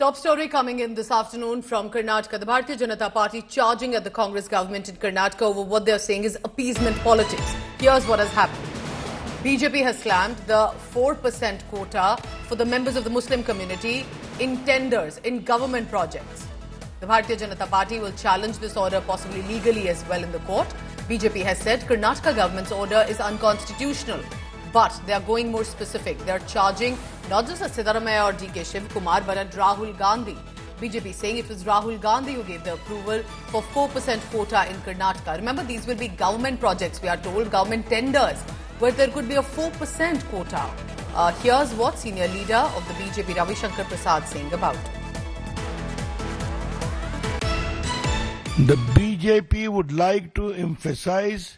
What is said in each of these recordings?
Top story coming in this afternoon from Karnataka. The Bharatiya Janata Party charging at the Congress government in Karnataka over what they're saying is appeasement politics. Here's what has happened. BJP has slammed the 4% quota for the members of the Muslim community in tenders, in government projects. The Bharatiya Janata Party will challenge this order possibly legally as well in the court. BJP has said Karnataka government's order is unconstitutional. But they are going more specific. They are charging not just Siddaramaiah or DK Shiv Kumar, but at Rahul Gandhi. BJP saying it was Rahul Gandhi who gave the approval for 4% quota in Karnataka. Remember, these will be government projects, we are told, government tenders, where there could be a 4% quota. Here's what senior leader of the BJP, Ravi Shankar Prasad, saying about it. The BJP would like to emphasize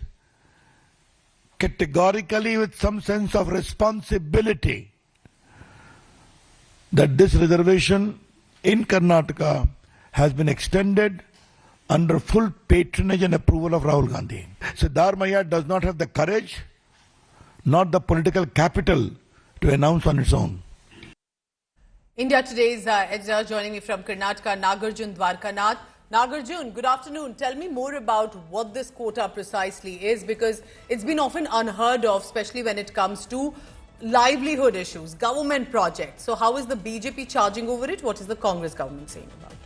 categorically, with some sense of responsibility, that this reservation in Karnataka has been extended under full patronage and approval of Rahul Gandhi. Siddaramaiah does not have the courage, not the political capital to announce on its own. India Today's editor joining me from Karnataka, Nagarjun Dwarkanath. Nagarjun, good afternoon. Tell me more about what this quota precisely is, because it's been often unheard of, especially when it comes to livelihood issues, government projects. So how is the BJP charging over it? What is the Congress government saying about it?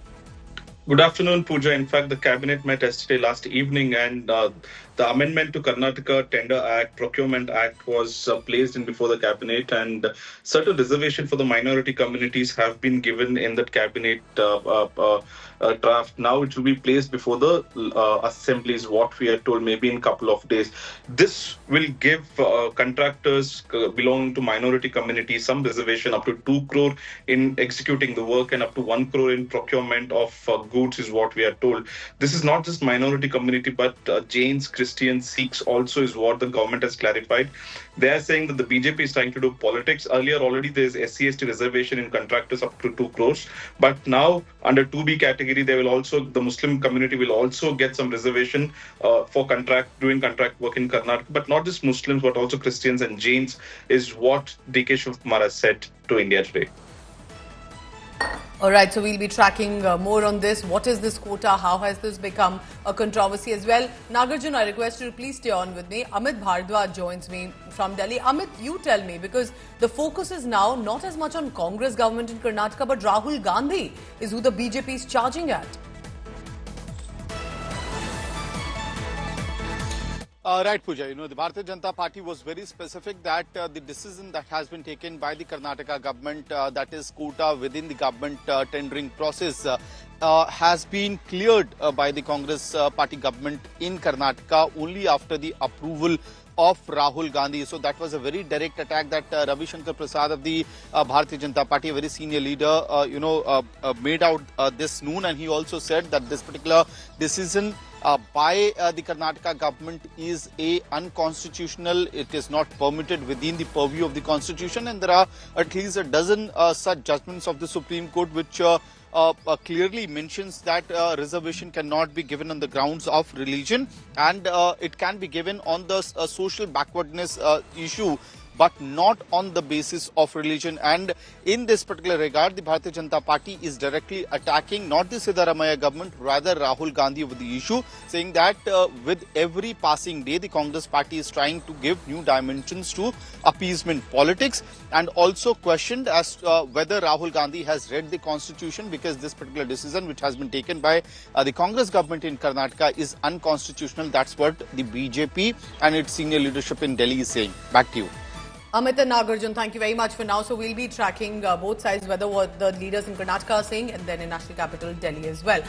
Good afternoon, Pooja. In fact, the cabinet met yesterday last evening, and the amendment to Karnataka Tender Act, Procurement Act was placed in before the cabinet, and certain reservation for the minority communities have been given in that cabinet draft. Now it will be placed before the assembly, is what we are told, maybe in a couple of days. This will give contractors belonging to minority communities some reservation up to 2 crore in executing the work and up to 1 crore in procurement of goods, is what we are told. This is not just minority community, but Jains, Christians, Sikhs also, is what the government has clarified. They are saying that the BJP is trying to do politics. Earlier already there is SC/ST reservation in contractors up to 2 crores. But now under 2B category, they will also, the Muslim community will also get some reservation for doing contract work in Karnataka. But not just Muslims, but also Christians and Jains, is what DK Shiv Kumar has said to India Today. All right, so we'll be tracking more on this. What is this quota? How has this become a controversy as well? Nagarjun, I request you to please stay on with me. Amit Bhardwaj joins me from Delhi. Amit, you tell me, because the focus is now not as much on Congress government in Karnataka, but Rahul Gandhi is who the BJP is charging at. Right, Pooja. The Bharatiya Janata Party was very specific that the decision that has been taken by the Karnataka government, that is quota within the government tendering process, has been cleared by the Congress party government in Karnataka only after the approval of Rahul Gandhi. So that was a very direct attack that Ravi Shankar Prasad of the Bharatiya Janata Party, a very senior leader, made out this noon. And he also said that this particular decision by the Karnataka government is unconstitutional. It is not permitted within the purview of the constitution, and there are at least a dozen such judgments of the Supreme Court which clearly mentions that reservation cannot be given on the grounds of religion, and it can be given on the social backwardness issue, but not on the basis of religion. And in this particular regard, the Bharatiya Janata Party is directly attacking not the Siddaramaiah government, rather Rahul Gandhi over the issue, saying that with every passing day, the Congress party is trying to give new dimensions to appeasement politics, and also questioned as whether Rahul Gandhi has read the constitution, because this particular decision which has been taken by the Congress government in Karnataka is unconstitutional. That's what the BJP and its senior leadership in Delhi is saying. Back to you. Amit and Nagarjun, thank you very much for now. So we'll be tracking both sides, whether what the leaders in Karnataka are saying, and then in national capital Delhi as well.